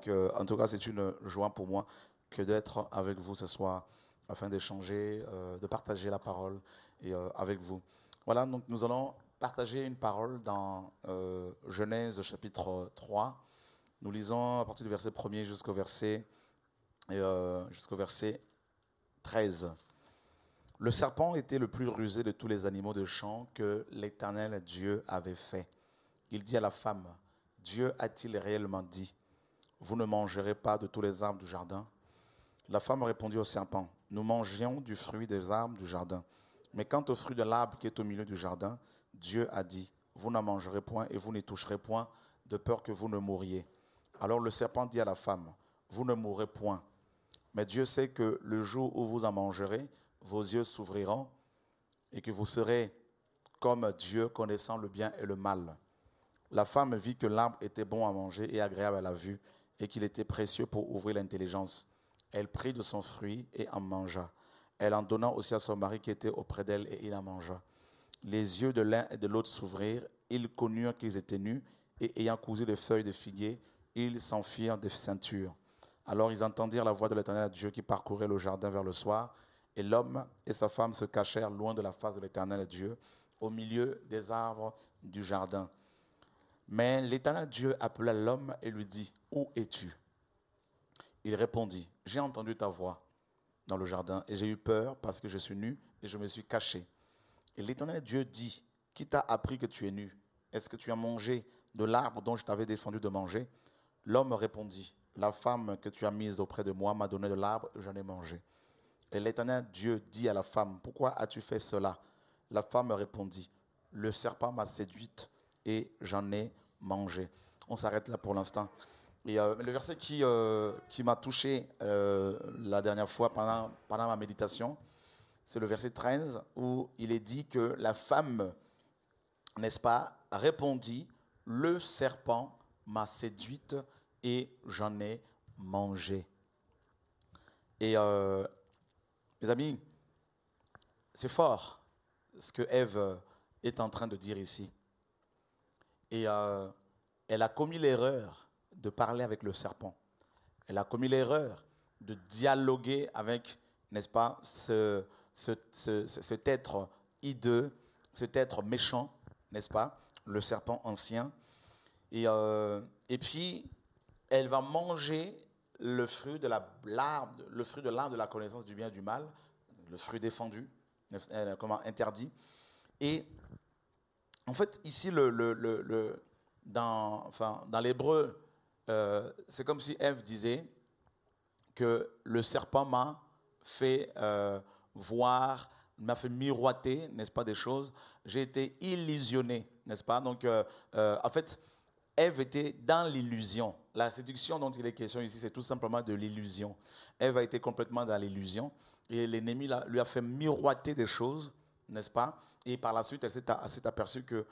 en tout cas, c'est une joie pour moi que d'être avec vous ce soir afin d'échanger, de partager la parole avec vous. Voilà, donc nous allons partager une parole dans Genèse chapitre 3. Nous lisons à partir du verset 1er jusqu'au verset 13. Le serpent était le plus rusé de tous les animaux de champ que l'Éternel Dieu avait fait. Il dit à la femme, Dieu a-t-il réellement dit, vous ne mangerez pas de tous les arbres du jardin? La femme répondit au serpent, nous mangions du fruit des arbres du jardin. Mais quant au fruit de l'arbre qui est au milieu du jardin, Dieu a dit, vous n'en mangerez point et vous n'y toucherez point, de peur que vous ne mouriez. Alors le serpent dit à la femme, vous ne mourrez point. Mais Dieu sait que le jour où vous en mangerez, vos yeux s'ouvriront et que vous serez comme Dieu, connaissant le bien et le mal. La femme vit que l'arbre était bon à manger et agréable à la vue, et qu'il était précieux pour ouvrir l'intelligence. Elle prit de son fruit et en mangea. Elle en donna aussi à son mari qui était auprès d'elle, et il en mangea. Les yeux de l'un et de l'autre s'ouvrirent, ils connurent qu'ils étaient nus, et ayant cousu des feuilles de figuier, ils s'enfirent des ceintures. Alors ils entendirent la voix de l'Éternel Dieu qui parcourait le jardin vers le soir, et l'homme et sa femme se cachèrent loin de la face de l'Éternel Dieu, au milieu des arbres du jardin. Mais l'Éternel Dieu appela l'homme et lui dit, où es-tu? Il répondit, j'ai entendu ta voix dans le jardin et j'ai eu peur parce que je suis nu et je me suis caché. Et l'Éternel Dieu dit, qui t'a appris que tu es nu? Est-ce que tu as mangé de l'arbre dont je t'avais défendu de manger? L'homme répondit, la femme que tu as mise auprès de moi m'a donné de l'arbre et j'en ai mangé. Et l'Éternel Dieu dit à la femme, pourquoi as-tu fait cela? La femme répondit, le serpent m'a séduite et j'en ai mangé. On s'arrête là pour l'instant. Et le verset qui m'a touché la dernière fois pendant ma méditation, c'est le verset 13 où il est dit que la femme, n'est-ce pas, répondit, le serpent m'a séduite et j'en ai mangé. Et mes amis, c'est fort ce que Ève est en train de dire ici. Et elle a commis l'erreur de parler avec le serpent. Elle a commis l'erreur de dialoguer avec, n'est-ce pas, cet être hideux, cet être méchant, n'est-ce pas, le serpent ancien. Et puis, elle va manger le fruit de l'arbre de la connaissance du bien et du mal, le fruit défendu, comment interdit. Et en fait, ici, dans l'hébreu, c'est comme si Ève disait que le serpent m'a fait voir, m'a fait miroiter, n'est-ce pas, des choses. J'ai été illusionné, n'est-ce pas? Donc, en fait, Ève était dans l'illusion. La séduction dont il est question ici, c'est tout simplement de l'illusion. Ève a été complètement dans l'illusion et l'ennemi lui a fait miroiter des choses, n'est-ce pas? Et par la suite, elle s'est aperçue que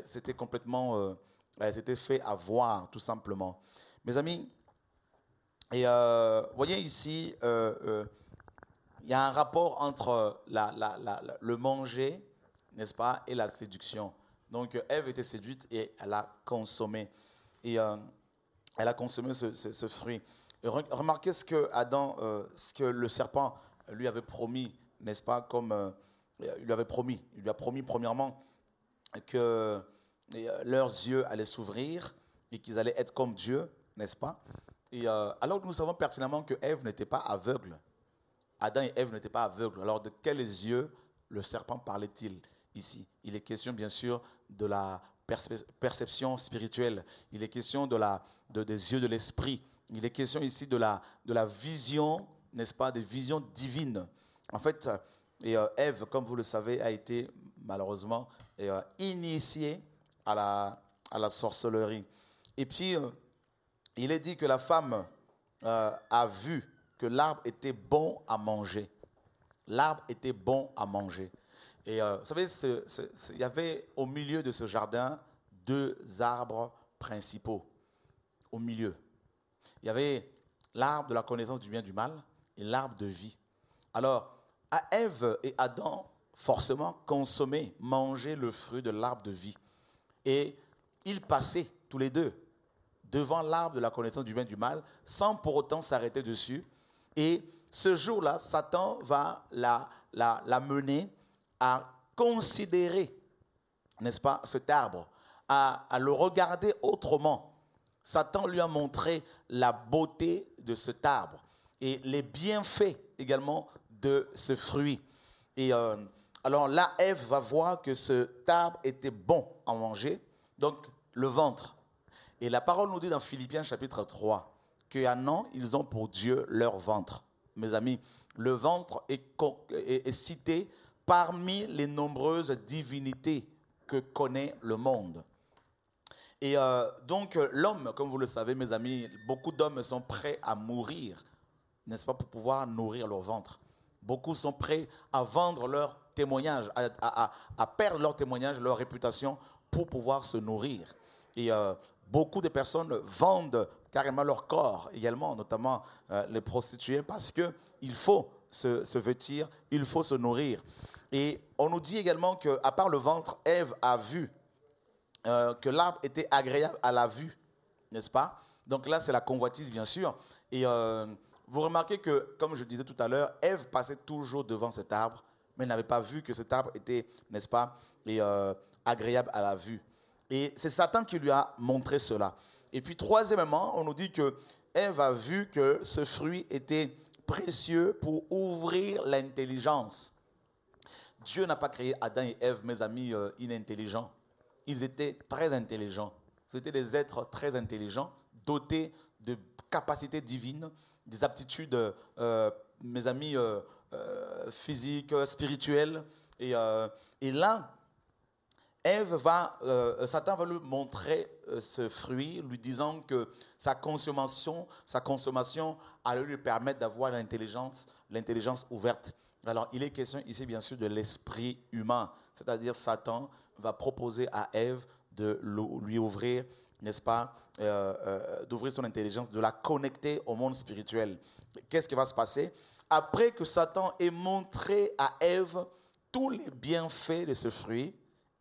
c'était complètement, elle s'était fait avoir, tout simplement. Mes amis, et voyez ici, il y a un rapport entre le manger, n'est-ce pas, et la séduction. Donc, Ève était séduite et elle a consommé. Et elle a consommé ce fruit. Et remarquez ce que le serpent lui avait promis, n'est-ce pas, comme il lui a promis premièrement que leurs yeux allaient s'ouvrir et qu'ils allaient être comme Dieu, n'est-ce pas? Et alors que nous savons pertinemment que Ève n'était pas aveugle. Adam et Ève n'étaient pas aveugles. Alors de quels yeux le serpent parlait-il ici? Il est question bien sûr de la perception spirituelle. Il est question des yeux de l'esprit. Il est question ici de la vision, n'est-ce pas, des visions divines. En fait, Ève, comme vous le savez, a été malheureusement initiée à la sorcellerie. Et puis, il est dit que la femme a vu que l'arbre était bon à manger. L'arbre était bon à manger. Et vous savez, il y avait au milieu de ce jardin 2 arbres principaux. Au milieu. Il y avait l'arbre de la connaissance du bien et du mal et l'arbre de vie. Alors, à Ève et Adam, forcément, consommaient, mangeaient le fruit de l'arbre de vie. Et ils passaient tous les deux devant l'arbre de la connaissance du bien et du mal, sans pour autant s'arrêter dessus. Et ce jour-là, Satan va la mener à considérer, n'est-ce pas, cet arbre, à le regarder autrement. Satan lui a montré la beauté de cet arbre et les bienfaits également de ce fruit. Et alors là, Ève va voir que cet arbre était bon à manger, donc le ventre. Et la parole nous dit dans Philippiens chapitre 3 qu'il y en a, ils ont pour Dieu leur ventre. Mes amis, le ventre est cité parmi les nombreuses divinités que connaît le monde. Et donc l'homme, comme vous le savez mes amis, beaucoup d'hommes sont prêts à mourir, n'est-ce pas, pour pouvoir nourrir leur ventre. Beaucoup sont prêts à vendre leur témoignage, à perdre leur témoignage, leur réputation pour pouvoir se nourrir. Et beaucoup de personnes vendent carrément leur corps également, notamment les prostituées, parce qu'il faut se vêtir, il faut se nourrir. Et on nous dit également qu'à part le ventre, Ève a vu que l'arbre était agréable à la vue, n'est-ce pas? Donc là, c'est la convoitise, bien sûr. Et vous remarquez que, comme je disais tout à l'heure, Ève passait toujours devant cet arbre, mais n'avait pas vu que cet arbre était, n'est-ce pas, agréable à la vue. Et c'est Satan qui lui a montré cela. Et puis, troisièmement, on nous dit que Ève a vu que ce fruit était précieux pour ouvrir l'intelligence. Dieu n'a pas créé Adam et Ève, mes amis, inintelligents. Ils étaient très intelligents. C'était des êtres très intelligents, dotés de capacités divines, des aptitudes, mes amis, physiques, spirituelles. Et là, Satan va lui montrer ce fruit, lui disant que sa consommation allait lui permettre d'avoir l'intelligence ouverte. Alors, il est question ici, bien sûr, de l'esprit humain. C'est-à-dire, Satan va proposer à Ève de lui ouvrir, n'est-ce pas, d'ouvrir son intelligence, de la connecter au monde spirituel. Qu'est-ce qui va se passer? Après que Satan ait montré à Ève tous les bienfaits de ce fruit,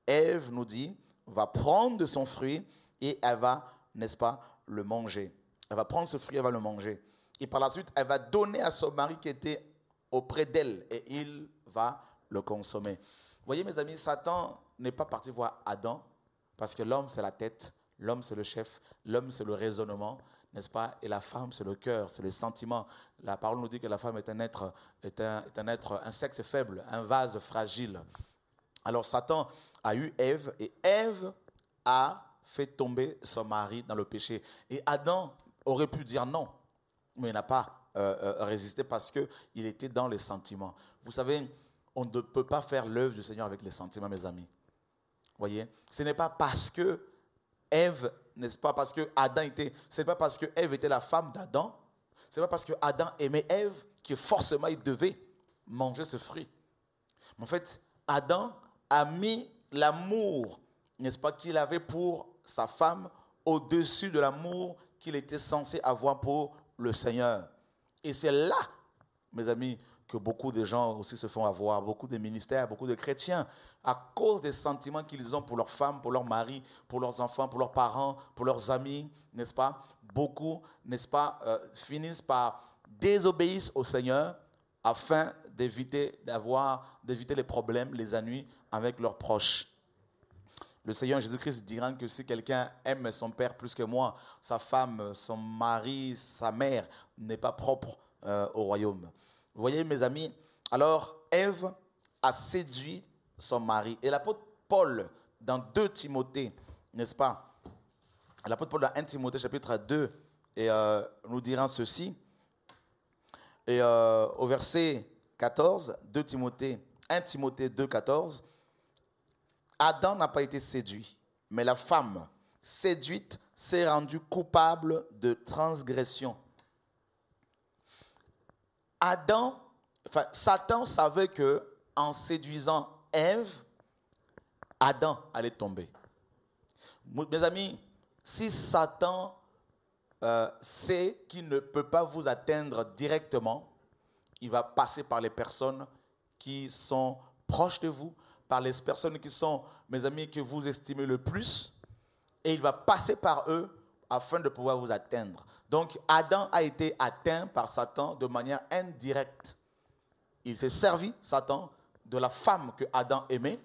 Ève, nous dit, va prendre de son fruit et elle va, n'est-ce pas, le manger. Elle va prendre ce fruit, elle va le manger. Et par la suite, elle va donner à son mari qui était auprès d'elle et il va le consommer. Vous voyez, mes amis, Satan n'est pas parti voir Adam parce que l'homme, c'est la tête, l'homme, c'est le chef, l'homme, c'est le raisonnement, n'est-ce pas? Et la femme, c'est le cœur, c'est le sentiment. La parole nous dit que la femme est un être, un sexe faible, un vase fragile. Alors, Satan a eu Ève et Ève a fait tomber son mari dans le péché. Et Adam aurait pu dire non, mais il n'a pas résisté parce qu'il était dans les sentiments. Vous savez, on ne peut pas faire l'œuvre du Seigneur avec les sentiments, mes amis. Vous voyez? Ce n'est pas parce que Ève, n'est-ce pas, parce que Adam était, ce n'est pas parce que Ève était la femme d'Adam, ce n'est pas parce que Adam aimait Ève que forcément il devait manger ce fruit. Mais en fait, Adam a mis l'amour, n'est-ce pas, qu'il avait pour sa femme au-dessus de l'amour qu'il était censé avoir pour le Seigneur. Et c'est là, mes amis, que beaucoup de gens aussi se font avoir, beaucoup de ministères, beaucoup de chrétiens, à cause des sentiments qu'ils ont pour leurs femmes, pour leurs maris, pour leurs enfants, pour leurs parents, pour leurs amis, n'est-ce pas? Beaucoup, n'est-ce pas, finissent par désobéir au Seigneur afin d'éviter les problèmes, les ennuis avec leurs proches. Le Seigneur Jésus-Christ dira que si quelqu'un aime son père plus que moi, sa femme, son mari, sa mère, n'est pas propre au royaume. Vous voyez, mes amis, alors Ève a séduit son mari. Et l'apôtre Paul, dans 2 Timothée, n'est-ce pas? L'apôtre Paul, dans 1 Timothée, chapitre 2, nous dira ceci. Et au verset 14, 1 Timothée 2, 14, Adam n'a pas été séduit, mais la femme séduite s'est rendue coupable de transgression. Satan savait que en séduisant Ève, Adam allait tomber. Mes amis, si Satan sait qu'il ne peut pas vous atteindre directement, il va passer par les personnes qui sont proches de vous, par les personnes qui sont, mes amis, que vous estimez le plus, et il va passer par eux afin de pouvoir vous atteindre. Donc, Adam a été atteint par Satan de manière indirecte. Il s'est servi, Satan, de la femme que Adam aimait,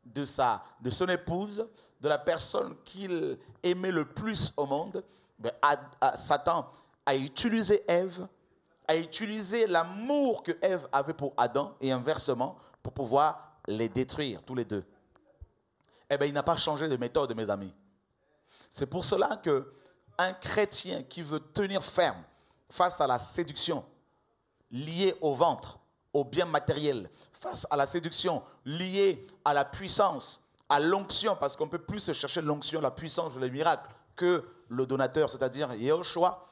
de son épouse, de la personne qu'il aimait le plus au monde. Satan a utilisé Ève, a utilisé l'amour que Ève avait pour Adam et inversement pour pouvoir les détruire tous les deux. Eh bien, il n'a pas changé de méthode, mes amis. C'est pour cela qu'un chrétien qui veut tenir ferme face à la séduction liée au ventre, au bien matériel, face à la séduction liée à la puissance, à l'onction, parce qu'on ne peut plus se chercher l'onction, la puissance, le miracle, que le donateur, c'est-à-dire Yahushua.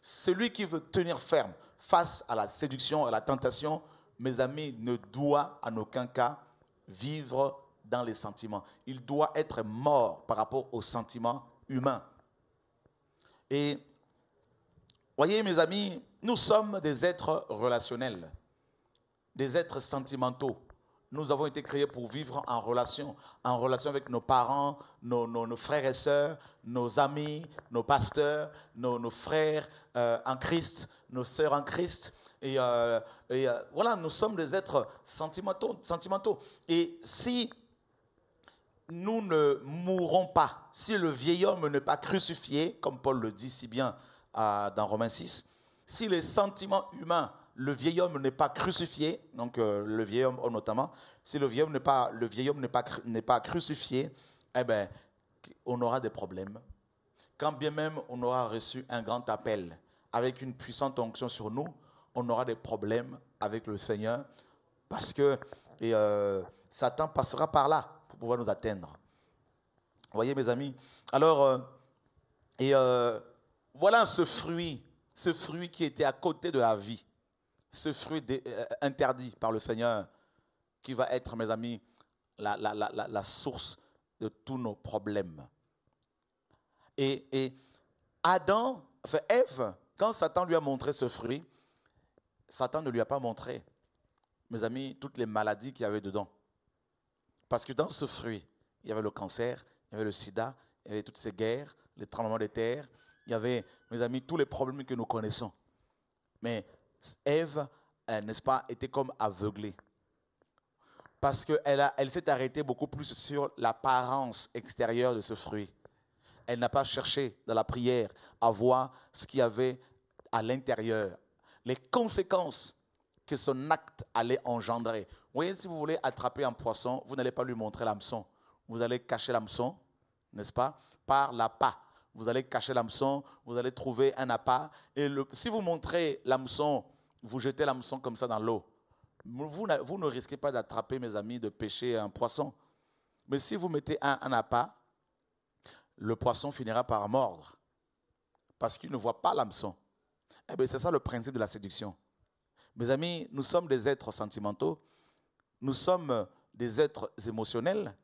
Celui qui veut tenir ferme face à la séduction, à la tentation, mes amis, ne doit en aucun cas vivre dans les sentiments. Il doit être mort par rapport aux sentiments humains. Et voyez, mes amis, nous sommes des êtres relationnels, des êtres sentimentaux. Nous avons été créés pour vivre en relation avec nos parents, nos frères et sœurs, nos amis, nos pasteurs, nos frères en Christ, nos sœurs en Christ. Et voilà, nous sommes des êtres sentimentaux. Et si nous ne mourrons pas, si le vieil homme n'est pas crucifié, comme Paul le dit si bien dans Romains 6, si les sentiments humains, le vieil homme n'est pas crucifié, donc le vieil homme notamment, si le vieil homme n'est pas crucifié, eh bien, on aura des problèmes. Quand bien même on aura reçu un grand appel avec une puissante onction sur nous, on aura des problèmes avec le Seigneur parce que Satan passera par là pour pouvoir nous atteindre. Vous voyez, mes amis? Alors, voilà ce fruit qui était à côté de la vie, ce fruit interdit par le Seigneur qui va être, mes amis, la source de tous nos problèmes. Et Adam, enfin Ève, quand Satan lui a montré ce fruit, Satan ne lui a pas montré, mes amis, toutes les maladies qu'il y avait dedans. Parce que dans ce fruit, il y avait le cancer, il y avait le sida, il y avait toutes ces guerres, les tremblements de terre, il y avait, mes amis, tous les problèmes que nous connaissons. Mais Ève, n'est-ce pas, était comme aveuglée. Parce qu'elle s'est arrêtée beaucoup plus sur l'apparence extérieure de ce fruit. Elle n'a pas cherché dans la prière à voir ce qu'il y avait à l'intérieur, les conséquences que son acte allait engendrer. Vous voyez, si vous voulez attraper un poisson, vous n'allez pas lui montrer l'hameçon. Vous allez cacher l'hameçon, n'est-ce pas, par l'appât. Vous allez cacher l'hameçon, vous allez trouver un appât. Et si vous montrez l'hameçon, vous jetez l'hameçon comme ça dans l'eau. Vous ne risquez pas d'attraper, mes amis, de pêcher un poisson. Mais si vous mettez un appât, le poisson finira par mordre. Parce qu'il ne voit pas l'hameçon. Eh bien, c'est ça le principe de la séduction. Mes amis, nous sommes des êtres sentimentaux, nous sommes des êtres émotionnels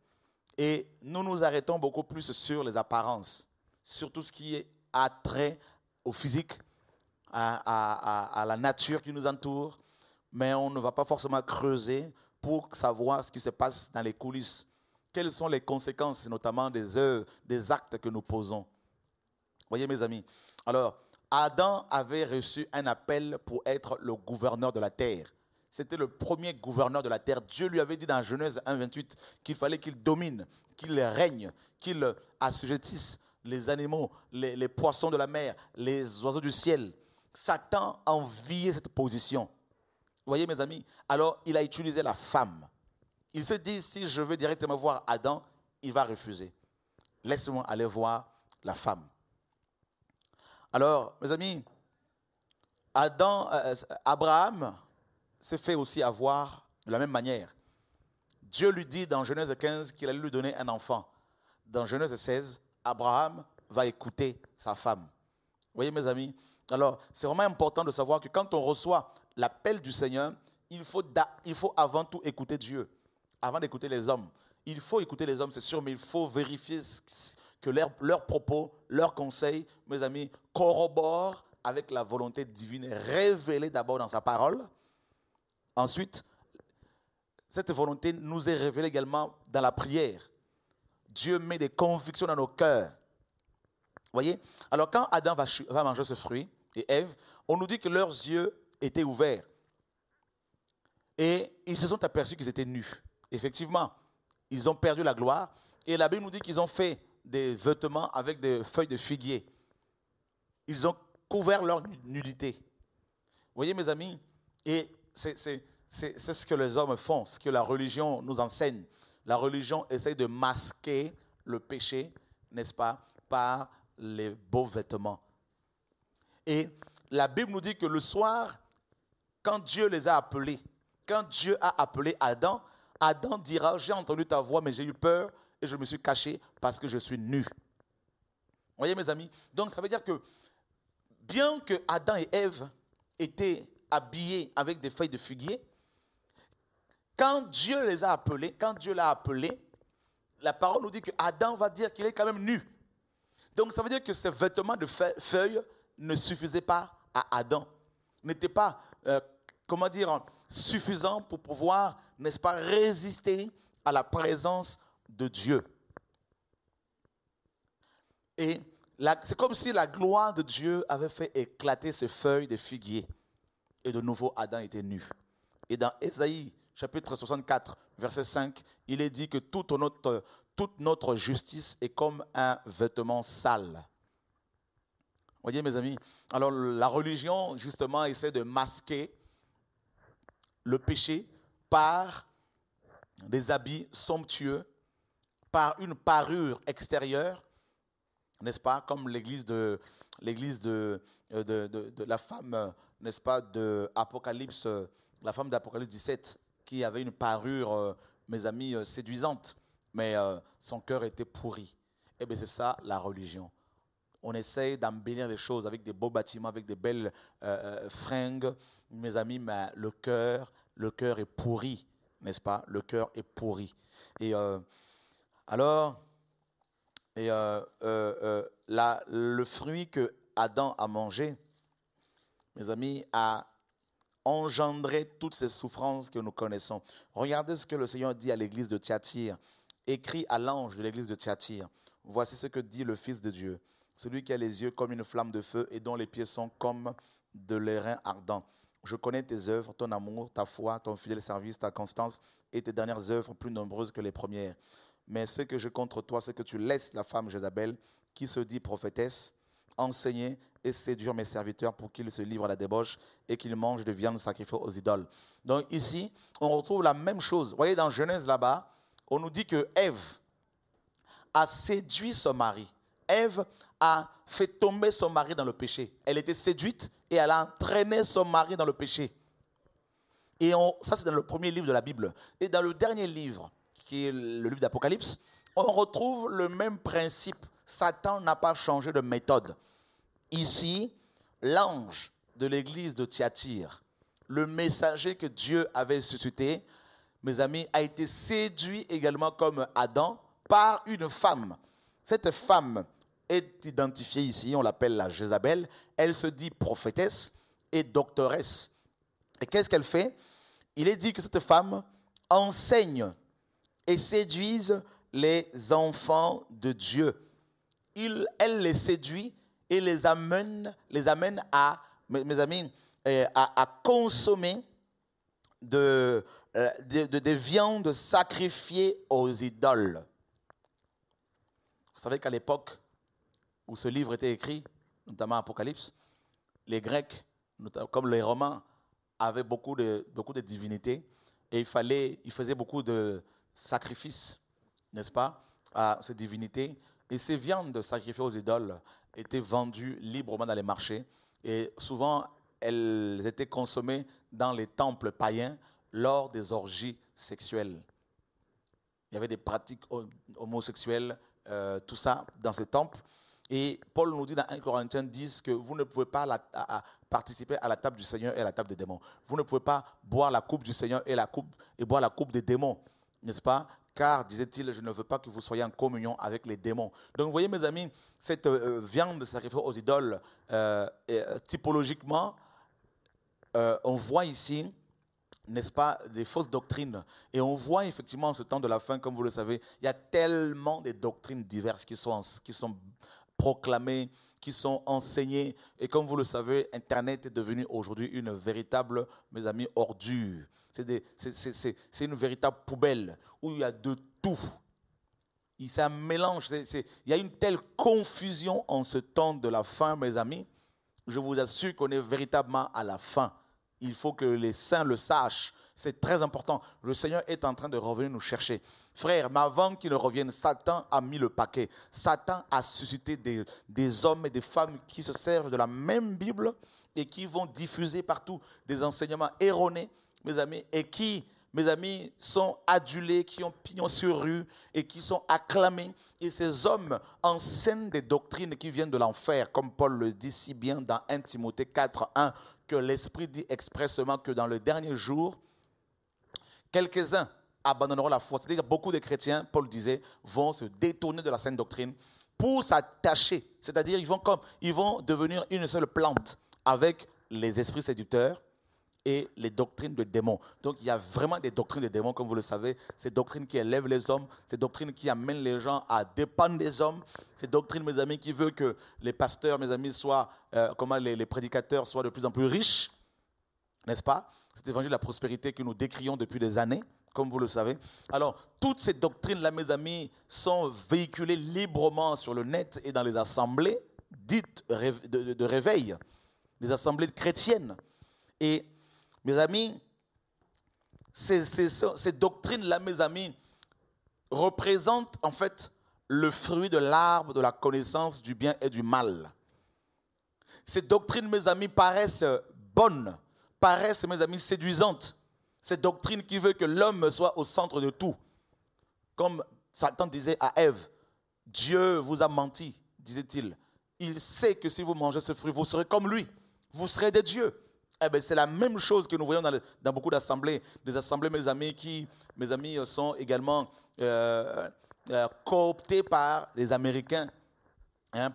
et nous nous arrêtons beaucoup plus sur les apparences, sur tout ce qui est attrait au physique, à la nature qui nous entoure, mais on ne va pas forcément creuser pour savoir ce qui se passe dans les coulisses. Quelles sont les conséquences, notamment des actes que nous posons. Voyez, mes amis, alors, Adam avait reçu un appel pour être le gouverneur de la terre. C'était le premier gouverneur de la terre. Dieu lui avait dit dans Genèse 1,28 qu'il fallait qu'il domine, qu'il règne, qu'il assujettisse les animaux, les poissons de la mer, les oiseaux du ciel. Satan enviait cette position. Vous voyez, mes amis? Alors, il a utilisé la femme. Il se dit, si je veux directement voir Adam, il va refuser. Laisse-moi aller voir la femme. Alors, mes amis, Abraham s'est fait aussi avoir de la même manière. Dieu lui dit dans Genèse 15 qu'il allait lui donner un enfant. Dans Genèse 16, Abraham va écouter sa femme. Vous voyez, mes amis? Alors, c'est vraiment important de savoir que quand on reçoit l'appel du Seigneur, il faut avant tout écouter Dieu, avant d'écouter les hommes. Il faut écouter les hommes, c'est sûr, mais il faut vérifier que leurs propos, leurs conseils, mes amis, corroborent avec la volonté divine révélée d'abord dans sa parole. Ensuite, cette volonté nous est révélée également dans la prière. Dieu met des convictions dans nos cœurs. Vous Voyez? Alors quand Adam va manger ce fruit, et Ève, on nous dit que leurs yeux étaient ouverts. Et ils se sont aperçus qu'ils étaient nus. Effectivement, ils ont perdu la gloire. Et la Bible nous dit qu'ils ont fait des vêtements avec des feuilles de figuier. Ils ont couvert leur nudité. Vous voyez, mes amis? Et c'est ce que les hommes font, ce que la religion nous enseigne. La religion essaye de masquer le péché, n'est-ce pas, par les beaux vêtements. Et la Bible nous dit que le soir, quand Dieu les a appelés, quand Dieu a appelé Adam, Adam dira, j'ai entendu ta voix, mais j'ai eu peur et je me suis caché parce que je suis nu. Vous voyez, mes amis? Donc, ça veut dire que bien que Adam et Ève étaient habillés avec des feuilles de figuier, quand Dieu les a appelés, quand Dieu l'a appelé, la parole nous dit que Adam va dire qu'il est quand même nu. Donc, ça veut dire que ces vêtements de feuilles ne suffisaient pas à Adam, n'étaient pas, comment dire, suffisants pour pouvoir, n'est-ce pas, résister à la présence de Dieu. Et c'est comme si la gloire de Dieu avait fait éclater ces feuilles de figuier. Et de nouveau, Adam était nu. Et dans Ésaïe, chapitre 64, verset 5, il est dit que toute notre justice est comme un vêtement sale. Vous voyez, mes amis? Alors, la religion, justement, essaie de masquer le péché par des habits somptueux, par une parure extérieure, n'est-ce pas? Comme l'église de la femme, n'est-ce pas, de Apocalypse, la femme d'Apocalypse 17, qui avait une parure, mes amis, séduisante, mais son cœur était pourri. Eh bien, c'est ça, la religion. On essaye d'embellir les choses avec des beaux bâtiments, avec des belles fringues. Mes amis, mais le cœur est pourri, n'est-ce pas? Le cœur est pourri. Et le fruit que Adam a mangé, mes amis, a engendré toutes ces souffrances que nous connaissons. Regardez ce que le Seigneur dit à l'église de Thyatire. Écrit à l'ange de l'église de Thyatire. Voici ce que dit le Fils de Dieu. Celui qui a les yeux comme une flamme de feu et dont les pieds sont comme de l'airain ardent. Je connais tes œuvres, ton amour, ta foi, ton fidèle service, ta constance et tes dernières œuvres plus nombreuses que les premières. Mais ce que j'ai contre toi, c'est que tu laisses la femme Jézabel, qui se dit prophétesse, enseigner et séduire mes serviteurs pour qu'ils se livrent à la débauche et qu'ils mangent de viande sacrifiée aux idoles. Donc ici, on retrouve la même chose. Vous voyez, dans Genèse là-bas, on nous dit que Ève a séduit son mari. Ève a fait tomber son mari dans le péché. Elle était séduite et elle a entraîné son mari dans le péché. Et ça, c'est dans le premier livre de la Bible. Et dans le dernier livre, qui est le livre d'Apocalypse, on retrouve le même principe. Satan n'a pas changé de méthode. Ici, l'ange de l'église de Thyatire, le messager que Dieu avait suscité, mes amis, a été séduit également comme Adam par une femme. Cette femme est identifiée ici, on l'appelle la Jézabel. Elle se dit prophétesse et doctoresse. Et qu'est-ce qu'elle fait? Il est dit que cette femme enseigne et séduise les enfants de Dieu. Elle les séduit et les amène à, mes amis, à consommer des viandes sacrifiées aux idoles. Vous savez qu'à l'époque où ce livre était écrit, notamment Apocalypse, les Grecs, comme les Romains, avaient beaucoup de divinités et ils faisaient beaucoup de sacrifices, n'est-ce pas, à ces divinités. Et ces viandes sacrifiées aux idoles étaient vendues librement dans les marchés et souvent elles étaient consommées dans les temples païens lors des orgies sexuelles. Il y avait des pratiques homosexuelles, tout ça dans ces temples. Et Paul nous dit dans 1 Corinthiens 10 que vous ne pouvez pas participer à la table du Seigneur et à la table des démons. Vous ne pouvez pas boire la coupe du Seigneur et boire la coupe des démons, n'est-ce pas? Car, disait-il, je ne veux pas que vous soyez en communion avec les démons. Donc, vous voyez, mes amis, cette viande sacrifiée aux idoles, typologiquement, on voit ici, n'est-ce pas, des fausses doctrines. Et on voit effectivement en ce temps de la fin, comme vous le savez, il y a tellement de doctrines diverses qui sont proclamées, qui sont enseignées. Et comme vous le savez, Internet est devenu aujourd'hui une véritable, mes amis, ordure. C'est une véritable poubelle où il y a de tout. C'est un mélange. Il y a une telle confusion en ce temps de la fin, mes amis. Je vous assure qu'on est véritablement à la fin. Il faut que les saints le sachent. C'est très important. Le Seigneur est en train de revenir nous chercher. Frère, mais avant qu'il ne revienne, Satan a mis le paquet. Satan a suscité des hommes et des femmes qui se servent de la même Bible et qui vont diffuser partout des enseignements erronés, mes amis, et qui, mes amis, sont adulés, qui ont pignon sur rue et qui sont acclamés. Et ces hommes enseignent des doctrines qui viennent de l'enfer, comme Paul le dit si bien dans 1 Timothée 4:1, que l'Esprit dit expressément que dans le dernier jour, quelques-uns abandonneront la foi. C'est-à-dire beaucoup de chrétiens, Paul disait, vont se détourner de la saine doctrine pour s'attacher. C'est-à-dire ils vont devenir une seule plante avec les esprits séducteurs et les doctrines de démons. Donc il y a vraiment des doctrines de démons, comme vous le savez, ces doctrines qui élèvent les hommes, ces doctrines qui amènent les gens à dépendre des hommes, ces doctrines, mes amis, qui veulent que les pasteurs, mes amis, soient, les prédicateurs soient de plus en plus riches, n'est-ce pas? Cet évangile de la prospérité que nous décrions depuis des années, comme vous le savez. Alors, toutes ces doctrines-là, mes amis, sont véhiculées librement sur le net et dans les assemblées dites de réveil, les assemblées chrétiennes. Et, mes amis, ces doctrines-là, mes amis, représentent en fait le fruit de l'arbre de la connaissance du bien et du mal. Ces doctrines, mes amis, paraissent bonnes, paraissent, mes amis, séduisantes. Cette doctrine qui veut que l'homme soit au centre de tout. Comme Satan disait à Ève, Dieu vous a menti, disait-il. Il sait que si vous mangez ce fruit, vous serez comme lui. Vous serez des dieux. Eh bien, c'est la même chose que nous voyons dans beaucoup d'assemblées. Des assemblées, mes amis, qui, mes amis, sont également cooptées par les Américains.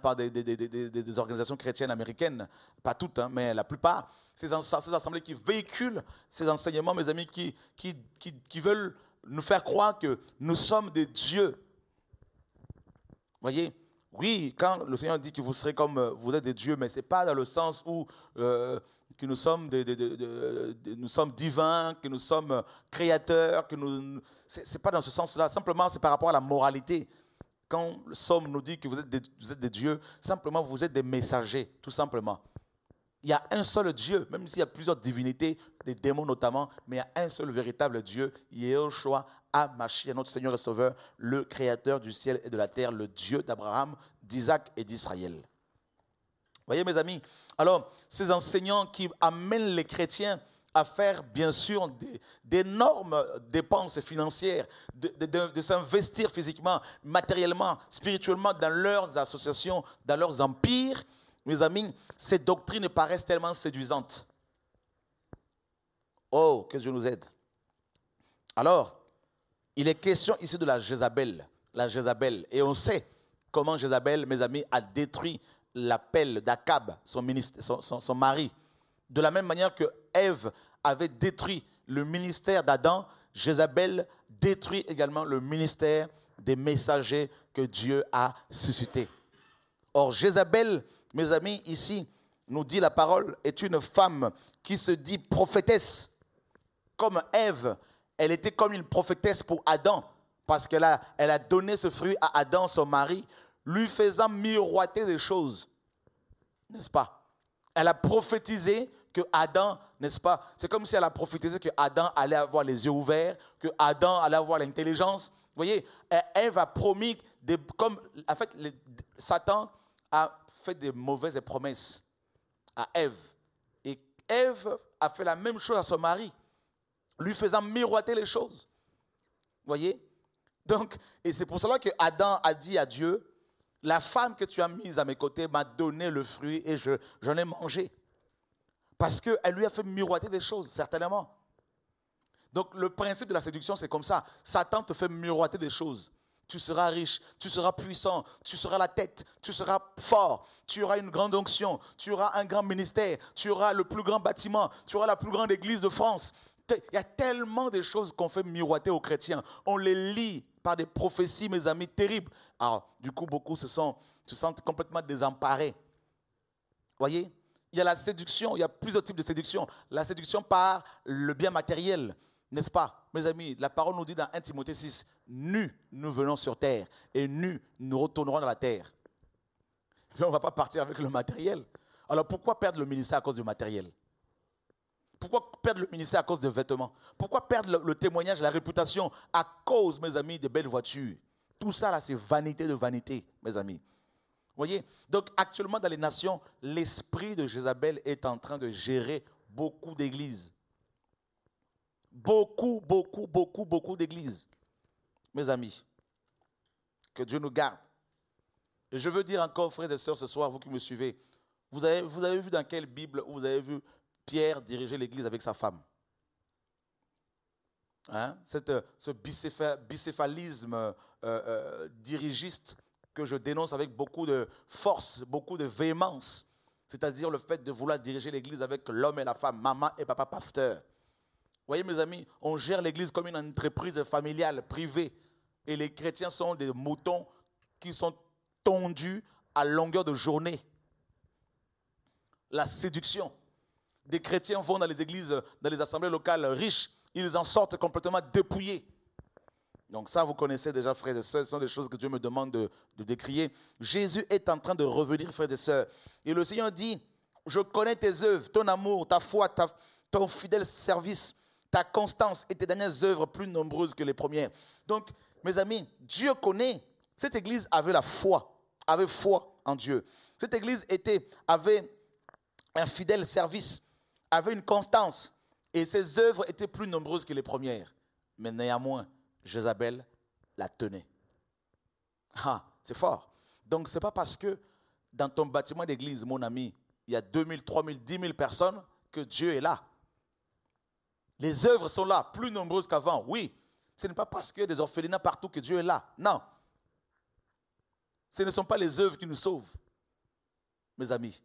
Par des organisations chrétiennes américaines, pas toutes, mais la plupart, ces assemblées qui véhiculent ces enseignements, mes amis, qui veulent nous faire croire que nous sommes des dieux. Voyez, oui, quand le Seigneur dit que vous serez comme vous êtes des dieux, mais ce n'est pas dans le sens où que nous sommes, nous sommes divins, que nous sommes créateurs, ce n'est pas dans ce sens-là, simplement c'est par rapport à la moralité. Quand le Somme nous dit que vous êtes des dieux, simplement vous êtes des messagers, tout simplement. Il y a un seul Dieu, même s'il y a plusieurs divinités, des démons notamment, mais il y a un seul véritable Dieu, Yehoshua HaMashiach, notre Seigneur et Sauveur, le Créateur du ciel et de la terre, le Dieu d'Abraham, d'Isaac et d'Israël. Vous voyez mes amis, alors ces enseignants qui amènent les chrétiens à faire bien sûr d'énormes dépenses financières, de s'investir physiquement, matériellement, spirituellement dans leurs associations, dans leurs empires, mes amis, ces doctrines paraissent tellement séduisantes. Oh, que Dieu nous aide. Alors, il est question ici de la Jézabel. La Jézabel. Et on sait comment Jézabel, mes amis, a détruit l'appel d'Akab, son mari. De la même manière que Ève avait détruit le ministère d'Adam, Jézabel détruit également le ministère des messagers que Dieu a suscités. Or, Jézabel, mes amis, ici, nous dit la parole, est une femme qui se dit prophétesse. Comme Ève, elle était comme une prophétesse pour Adam, parce qu'elle a donné ce fruit à Adam, son mari, lui faisant miroiter des choses. N'est-ce pas? Elle a prophétisé que Adam, n'est-ce pas? C'est comme si elle a prophétisé que Adam allait avoir les yeux ouverts, que Adam allait avoir l'intelligence. Vous voyez, Ève a promis, en fait, Satan a fait des mauvaises promesses à Ève. Et Ève a fait la même chose à son mari, lui faisant miroiter les choses. Vous voyez? Donc, et c'est pour cela que Adam a dit à Dieu, la femme que tu as mise à mes côtés m'a donné le fruit et j'en ai mangé. Parce qu'elle lui a fait miroiter des choses, certainement. Donc, le principe de la séduction, c'est comme ça. Satan te fait miroiter des choses. Tu seras riche, tu seras puissant, tu seras la tête, tu seras fort, tu auras une grande onction, tu auras un grand ministère, tu auras le plus grand bâtiment, tu auras la plus grande église de France. Il y a tellement de choses qu'on fait miroiter aux chrétiens. On les lit par des prophéties, mes amis, terribles. Alors, du coup, beaucoup se sentent complètement désemparés. Voyez, il y a la séduction, il y a plusieurs types de séduction. La séduction par le bien matériel, n'est-ce pas? Mes amis, la parole nous dit dans 1 Timothée 6, nus nous venons sur terre et nus nous retournerons dans la terre. Mais on ne va pas partir avec le matériel. Alors pourquoi perdre le ministère à cause du matériel? Pourquoi perdre le ministère à cause de vêtements? Pourquoi perdre le témoignage, la réputation à cause, mes amis, des belles voitures? Tout ça là, c'est vanité de vanité, mes amis. Voyez, donc actuellement dans les nations, l'esprit de Jézabel est en train de gérer beaucoup d'églises. Beaucoup d'églises. Mes amis, que Dieu nous garde. Et je veux dire encore, frères et sœurs, ce soir, vous qui me suivez, vous avez vu dans quelle Bible vous avez vu Pierre diriger l'église avec sa femme? Hein? Ce bicéphalisme dirigiste que je dénonce avec beaucoup de force, beaucoup de véhémence, c'est-à-dire le fait de vouloir diriger l'église avec l'homme et la femme, maman et papa pasteur. Vous voyez mes amis, on gère l'église comme une entreprise familiale, privée, et les chrétiens sont des moutons qui sont tondus à longueur de journée. La séduction. Des chrétiens vont dans les églises, dans les assemblées locales riches, ils en sortent complètement dépouillés. Donc ça, vous connaissez déjà, frères et sœurs, ce sont des choses que Dieu me demande de décrier. Jésus est en train de revenir, frères et sœurs. Et le Seigneur dit, je connais tes œuvres, ton amour, ta foi, ton fidèle service, ta constance et tes dernières œuvres plus nombreuses que les premières. Donc, mes amis, Dieu connaît. Cette église avait la foi, avait foi en Dieu. Cette église avait un fidèle service, avait une constance. Et ses œuvres étaient plus nombreuses que les premières. Mais néanmoins, Jézabel la tenait. Ah, c'est fort. Donc, ce n'est pas parce que dans ton bâtiment d'église, mon ami, il y a 2000, 3000, 10 000 personnes que Dieu est là. Les œuvres sont là, plus nombreuses qu'avant. Oui, ce n'est pas parce qu'il y a des orphelinats partout que Dieu est là. Non. Ce ne sont pas les œuvres qui nous sauvent, mes amis.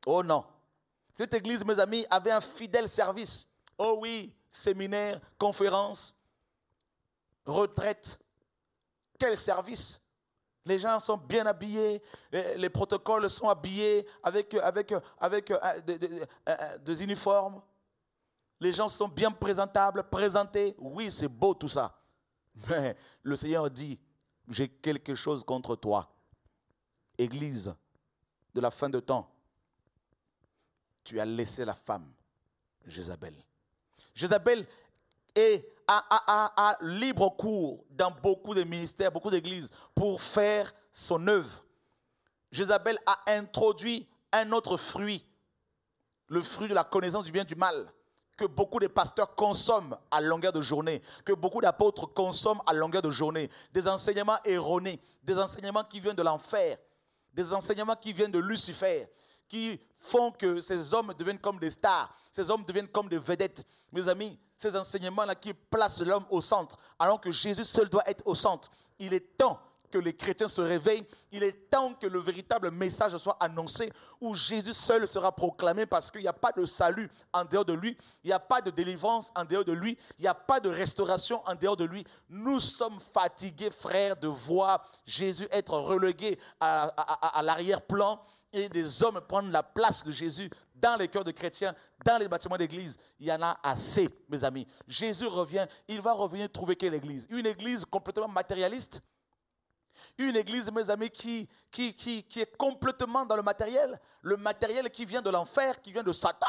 Oh non. Cette église, mes amis, avait un fidèle service. Oh oui, séminaire, conférence, retraite. Quel service! Les gens sont bien habillés, les protocoles sont habillés avec des uniformes. Les gens sont bien présentables, présentés. Oui, c'est beau tout ça. Mais le Seigneur dit, j'ai quelque chose contre toi. Église de la fin de temps, tu as laissé la femme, Jézabel. Jézabel a libre cours dans beaucoup de ministères, beaucoup d'églises, pour faire son œuvre. Jézabel a introduit un autre fruit, le fruit de la connaissance du bien et du mal, que beaucoup de pasteurs consomment à longueur de journée, que beaucoup d'apôtres consomment à longueur de journée. Des enseignements erronés, des enseignements qui viennent de l'enfer, des enseignements qui viennent de Lucifer, qui font que ces hommes deviennent comme des stars, ces hommes deviennent comme des vedettes. Mes amis, ces enseignements-là qui placent l'homme au centre, alors que Jésus seul doit être au centre. Il est temps que les chrétiens se réveillent, il est temps que le véritable message soit annoncé, où Jésus seul sera proclamé, parce qu'il n'y a pas de salut en dehors de lui, il n'y a pas de délivrance en dehors de lui, il n'y a pas de restauration en dehors de lui. Nous sommes fatigués, frères, de voir Jésus être relégué à l'arrière-plan, et des hommes prendre la place de Jésus dans les cœurs de chrétiens, dans les bâtiments d'église. Il y en a assez, mes amis. Jésus revient, il va revenir trouver quelle église? Une église complètement matérialiste? Une église, mes amis, qui est complètement dans le matériel qui vient de l'enfer, qui vient de Satan.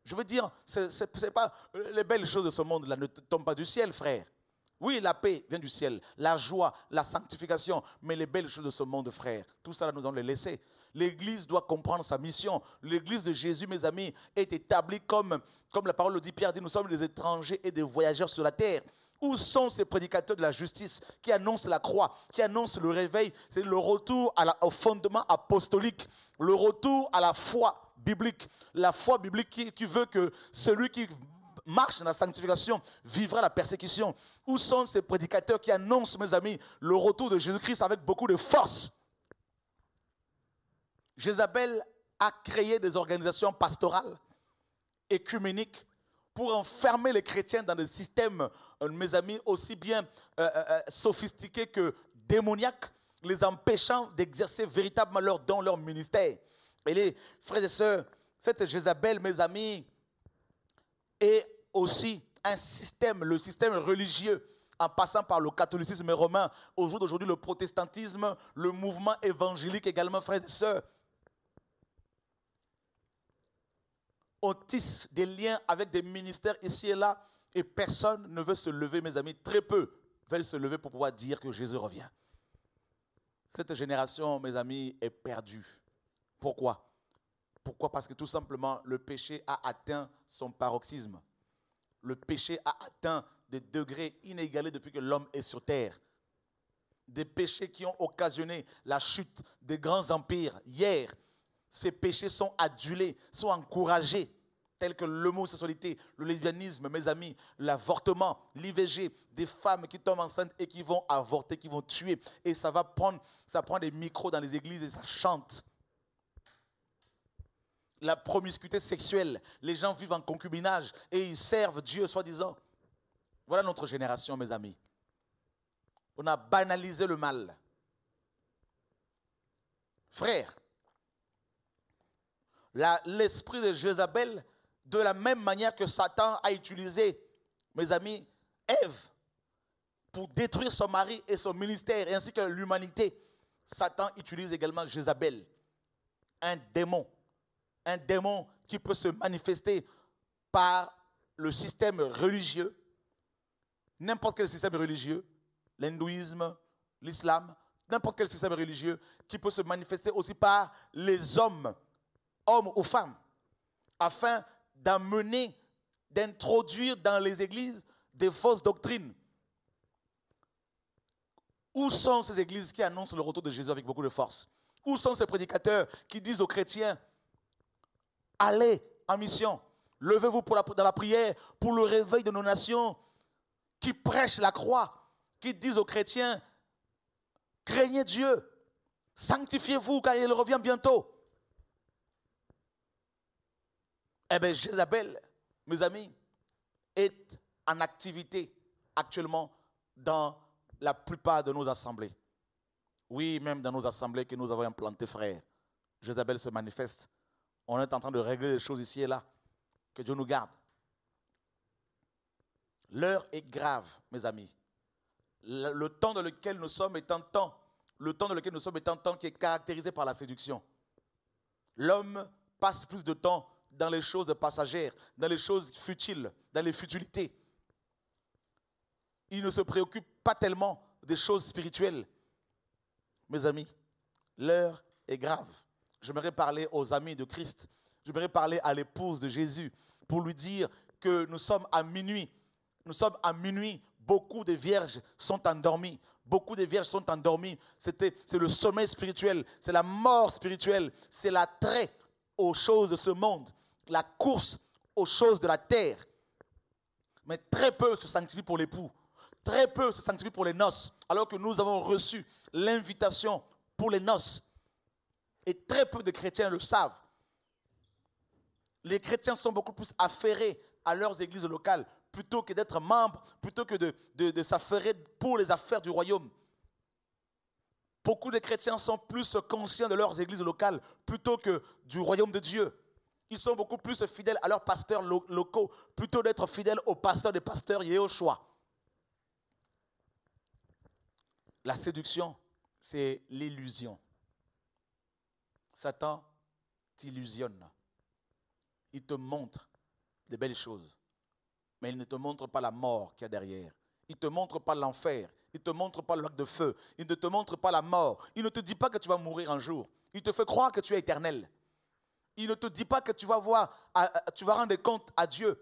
Je veux dire, c'est pas les belles choses de ce monde-là ne tombent pas du ciel, frère. Oui, la paix vient du ciel, la joie, la sanctification, mais les belles choses de ce monde, frère, tout ça, nous allons les laisser. L'église doit comprendre sa mission. L'église de Jésus, mes amis, est établie comme la parole le dit, Pierre dit, nous sommes des étrangers et des voyageurs sur la terre. Où sont ces prédicateurs de la justice qui annoncent la croix, qui annoncent le réveil? C'est le retour au fondement apostolique, le retour à la foi biblique. La foi biblique qui veut que celui qui marche dans la sanctification vivra la persécution. Où sont ces prédicateurs qui annoncent, mes amis, le retour de Jésus-Christ avec beaucoup de force? Jézabel a créé des organisations pastorales, écuméniques, pour enfermer les chrétiens dans des systèmes mes amis, aussi bien sophistiqués que démoniaques, les empêchant d'exercer véritablement leur don, leur ministère. Et les frères et sœurs, cette Jézabel, mes amis, est aussi un système, le système religieux, en passant par le catholicisme romain, au jour d'aujourd'hui le protestantisme, le mouvement évangélique également, frères et sœurs. On tisse des liens avec des ministères ici et là, et personne ne veut se lever, mes amis. Très peu veulent se lever pour pouvoir dire que Jésus revient. Cette génération, mes amis, est perdue. Pourquoi? Pourquoi? Parce que tout simplement, le péché a atteint son paroxysme. Le péché a atteint des degrés inégalés depuis que l'homme est sur terre. Des péchés qui ont occasionné la chute des grands empires. Hier, ces péchés sont adulés, sont encouragés, tels que l'homosexualité, le lesbianisme, mes amis, l'avortement, l'IVG, des femmes qui tombent enceintes et qui vont avorter, qui vont tuer. Et ça prend des micros dans les églises et ça chante. La promiscuité sexuelle, les gens vivent en concubinage et ils servent Dieu, soi-disant. Voilà notre génération, mes amis. On a banalisé le mal. Frère, l'esprit de Jézabel, de la même manière que Satan a utilisé, mes amis, Ève, pour détruire son mari et son ministère, ainsi que l'humanité, Satan utilise également Jézabel, un démon qui peut se manifester par le système religieux, n'importe quel système religieux, l'hindouisme, l'islam, n'importe quel système religieux, qui peut se manifester aussi par les hommes ou femmes, afin d'amener, d'introduire dans les églises des fausses doctrines. Où sont ces églises qui annoncent le retour de Jésus avec beaucoup de force? Où sont ces prédicateurs qui disent aux chrétiens, allez en mission, levez-vous dans la prière pour le réveil de nos nations, qui prêchent la croix, qui disent aux chrétiens, craignez Dieu, sanctifiez-vous car il revient bientôt. Eh bien, Jézabel, mes amis, est en activité actuellement dans la plupart de nos assemblées. Oui, même dans nos assemblées que nous avons implantées, frères. Jézabel se manifeste. On est en train de régler les choses ici et là. Que Dieu nous garde. L'heure est grave, mes amis. Le temps dans lequel nous sommes est un temps, qui est caractérisé par la séduction. L'homme passe plus de temps dans les choses passagères, dans les choses futiles, dans les futilités. Il ne se préoccupe pas tellement des choses spirituelles. Mes amis, l'heure est grave. J'aimerais parler aux amis de Christ. J'aimerais parler à l'épouse de Jésus pour lui dire que nous sommes à minuit. Nous sommes à minuit. Beaucoup de vierges sont endormies. Beaucoup de vierges sont endormies. C'est le sommeil spirituel. C'est la mort spirituelle. C'est l'attrait aux choses de ce monde. La course aux choses de la terre. Mais très peu se sanctifient pour l'époux. Très peu se sanctifient pour les noces. Alors que nous avons reçu l'invitation pour les noces. Et très peu de chrétiens le savent. Les chrétiens sont beaucoup plus affairés à leurs églises locales plutôt que d'être membres, plutôt que de s'affairer pour les affaires du royaume. Beaucoup de chrétiens sont plus conscients de leurs églises locales plutôt que du royaume de Dieu. Ils sont beaucoup plus fidèles à leurs pasteurs locaux plutôt d'être fidèles aux pasteurs des pasteurs Yehoshua. La séduction, c'est l'illusion. Satan t'illusionne. Il te montre des belles choses, mais il ne te montre pas la mort qu'il y a derrière. Il ne te montre pas l'enfer. Il ne te montre pas le lac de feu. Il ne te montre pas la mort. Il ne te dit pas que tu vas mourir un jour. Il te fait croire que tu es éternel. Il ne te dit pas que tu vas rendre compte à Dieu,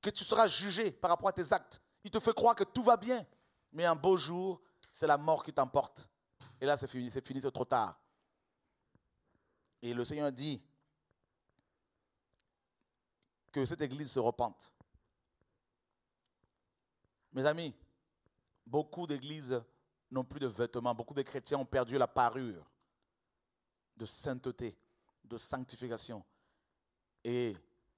que tu seras jugé par rapport à tes actes. Il te fait croire que tout va bien. Mais un beau jour, c'est la mort qui t'emporte. Et là, c'est fini, c'est trop tard. Et le Seigneur dit que cette église se repente. Mes amis, beaucoup d'églises n'ont plus de vêtements. Beaucoup de chrétiens ont perdu la parure de sainteté, de sanctification. Et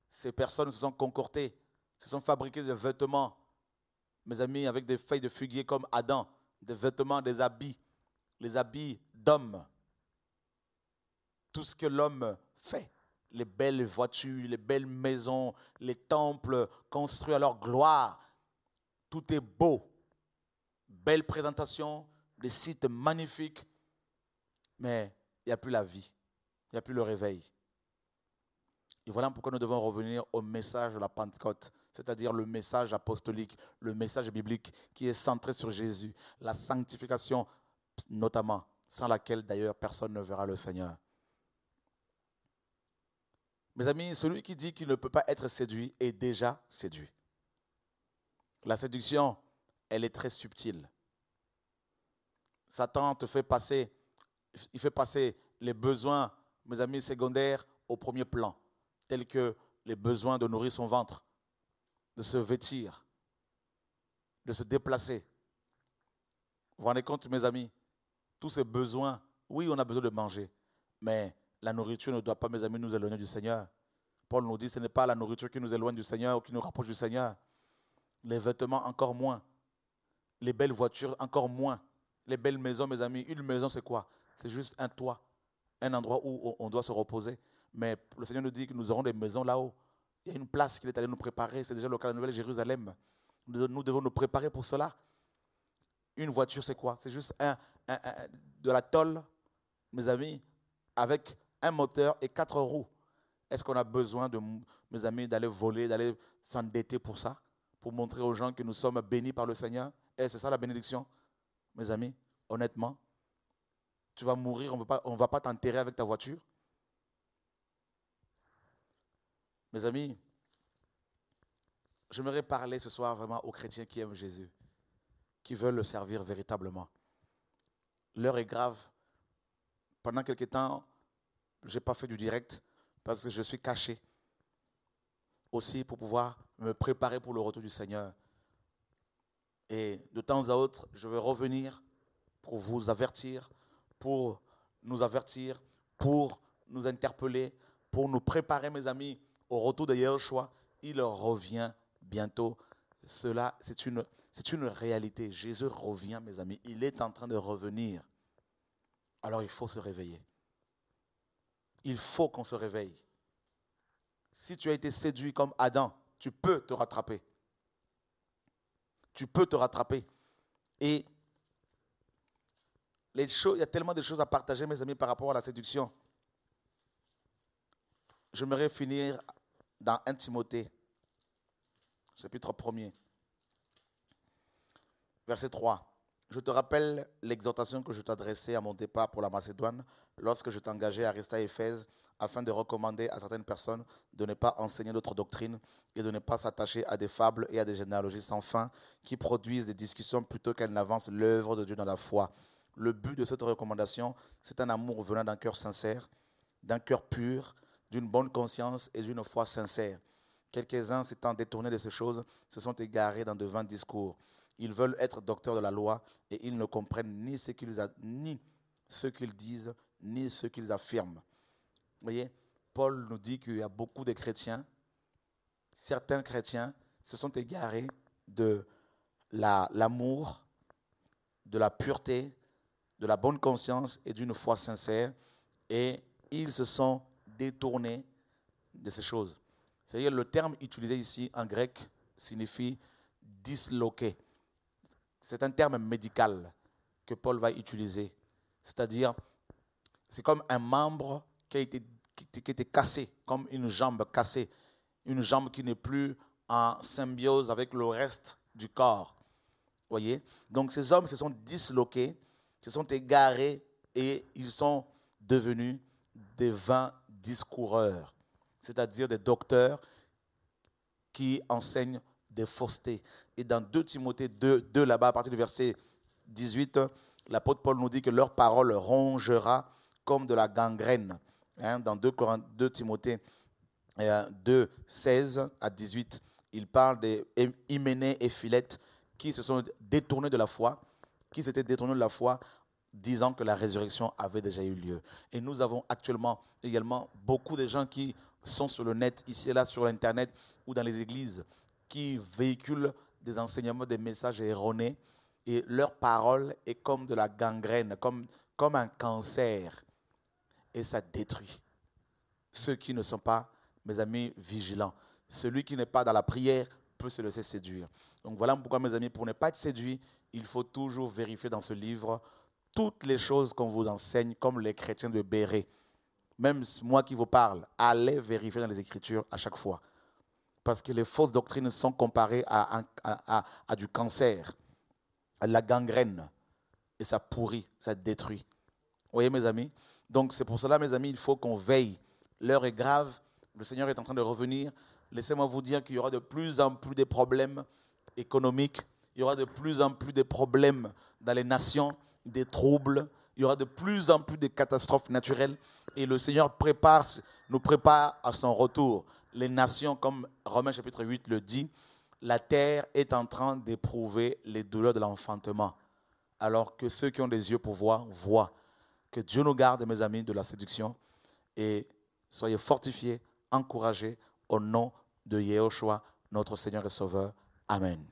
ces personnes se sont concoctées, se sont fabriquées des vêtements, mes amis, avec des feuilles de figuier comme Adam, des vêtements, des habits, les habits d'homme. Tout ce que l'homme fait, les belles voitures, les belles maisons, les temples construits à leur gloire, tout est beau. Belle présentation, des sites magnifiques, mais il n'y a plus la vie, il n'y a plus le réveil. Et voilà pourquoi nous devons revenir au message de la Pentecôte, c'est-à-dire le message apostolique, le message biblique qui est centré sur Jésus, la sanctification notamment, sans laquelle d'ailleurs personne ne verra le Seigneur. Mes amis, celui qui dit qu'il ne peut pas être séduit est déjà séduit. La séduction, elle est très subtile. Satan te fait passer, il fait passer les besoins, mes amis, secondaires au premier plan, tels que les besoins de nourrir son ventre, de se vêtir, de se déplacer. Vous vous rendez compte, mes amis, tous ces besoins, oui, on a besoin de manger, mais la nourriture ne doit pas, mes amis, nous éloigner du Seigneur. Paul nous dit, ce n'est pas la nourriture qui nous éloigne du Seigneur ou qui nous rapproche du Seigneur. Les vêtements, encore moins. Les belles voitures, encore moins. Les belles maisons, mes amis. Une maison, c'est quoi? C'est juste un toit, un endroit où on doit se reposer. Mais le Seigneur nous dit que nous aurons des maisons là-haut. Il y a une place qu'il est allé nous préparer. C'est déjà le cas de la Nouvelle Jérusalem. Nous devons nous préparer pour cela. Une voiture, c'est quoi? C'est juste de la tôle, mes amis, avec un moteur et 4 roues. Est-ce qu'on a besoin, mes amis, d'aller voler, d'aller s'endetter pour ça? Pour montrer aux gens que nous sommes bénis par le Seigneur? Et c'est ça la bénédiction, mes amis, honnêtement. Tu vas mourir, on ne va pas t'enterrer avec ta voiture. Mes amis, j'aimerais parler ce soir vraiment aux chrétiens qui aiment Jésus, qui veulent le servir véritablement. L'heure est grave. Pendant quelques temps, je n'ai pas fait du direct parce que je suis caché aussi pour pouvoir me préparer pour le retour du Seigneur. Et de temps à autre, je vais revenir pour vous avertir, pour nous avertir, pour nous interpeller, pour nous préparer, mes amis, au retour de Yahushua. Il revient bientôt. Cela, c'est une réalité. Jésus revient, mes amis. Il est en train de revenir. Alors il faut se réveiller. Il faut qu'on se réveille. Si tu as été séduit comme Adam, tu peux te rattraper. Tu peux te rattraper. Et il y a tellement de choses à partager, mes amis, par rapport à la séduction. J'aimerais finir dans 1 Timothée, chapitre 1er, verset 3. Je te rappelle l'exhortation que je t'adressais à mon départ pour la Macédoine, lorsque je t'engageais à rester à Éphèse, afin de recommander à certaines personnes de ne pas enseigner d'autres doctrines et de ne pas s'attacher à des fables et à des généalogies sans fin qui produisent des discussions plutôt qu'elles n'avancent l'œuvre de Dieu dans la foi. Le but de cette recommandation, c'est un amour venant d'un cœur sincère, d'un cœur pur, d'une bonne conscience et d'une foi sincère. Quelques-uns s'étant détournés de ces choses se sont égarés dans de vains discours. Ils veulent être docteurs de la loi et ils ne comprennent ni ce qu'ils disent, ni ce qu'ils affirment. Vous voyez, Paul nous dit qu'il y a beaucoup de chrétiens, certains chrétiens se sont égarés de l'amour, de la pureté, de la bonne conscience et d'une foi sincère, et ils se sont détournés de ces choses. C'est-à-dire le terme utilisé ici en grec signifie disloquer. C'est un terme médical que Paul va utiliser. C'est-à-dire, c'est comme un membre qui a été cassé, comme une jambe cassée, une jambe qui n'est plus en symbiose avec le reste du corps. Voyez? Donc ces hommes se sont disloqués, se sont égarés et ils sont devenus des vains discoureurs, c'est-à-dire des docteurs qui enseignent des faussetés. Et dans 2 Timothée 2 là-bas, à partir du verset 18, l'apôtre Paul nous dit que leur parole rongera comme de la gangrène. Dans 2 Timothée 2, 16 à 18, il parle d'Hyménée et Philette qui se sont détournés de la foi, qui s'étaient détournés de la foi, disant que la résurrection avait déjà eu lieu. Et nous avons actuellement également beaucoup de gens qui sont sur le net, ici et là sur Internet ou dans les églises, qui véhiculent des enseignements, des messages erronés, et leur parole est comme de la gangrène, comme un cancer, et ça détruit ceux qui ne sont pas, mes amis, vigilants. Celui qui n'est pas dans la prière peut se laisser séduire. Donc voilà pourquoi, mes amis, pour ne pas être séduit, il faut toujours vérifier dans ce livre toutes les choses qu'on vous enseigne, comme les chrétiens de Béret. Même moi qui vous parle, allez vérifier dans les Écritures à chaque fois. Parce que les fausses doctrines sont comparées à du cancer, à la gangrène. Et ça pourrit, ça détruit. Vous voyez, mes amis? Donc c'est pour cela, mes amis, il faut qu'on veille. L'heure est grave, le Seigneur est en train de revenir. Laissez-moi vous dire qu'il y aura de plus en plus de problèmes économiques, il y aura de plus en plus de problèmes dans les nations, des troubles, il y aura de plus en plus de catastrophes naturelles. Et le Seigneur nous prépare à son retour. Les nations, comme Romains chapitre 8 le dit, la terre est en train d'éprouver les douleurs de l'enfantement, alors que ceux qui ont des yeux pour voir, voient. Que Dieu nous garde, mes amis, de la séduction, et soyez fortifiés, encouragés au nom de Yehoshua, notre Seigneur et Sauveur. Amen.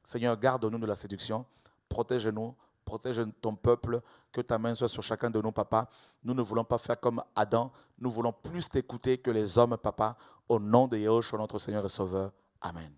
Seigneur, garde-nous de la séduction, protège-nous, protège ton peuple, que ta main soit sur chacun de nous, papa. Nous ne voulons pas faire comme Adam, nous voulons plus t'écouter que les hommes, papa, au nom de Yehoshua, notre Seigneur et Sauveur. Amen.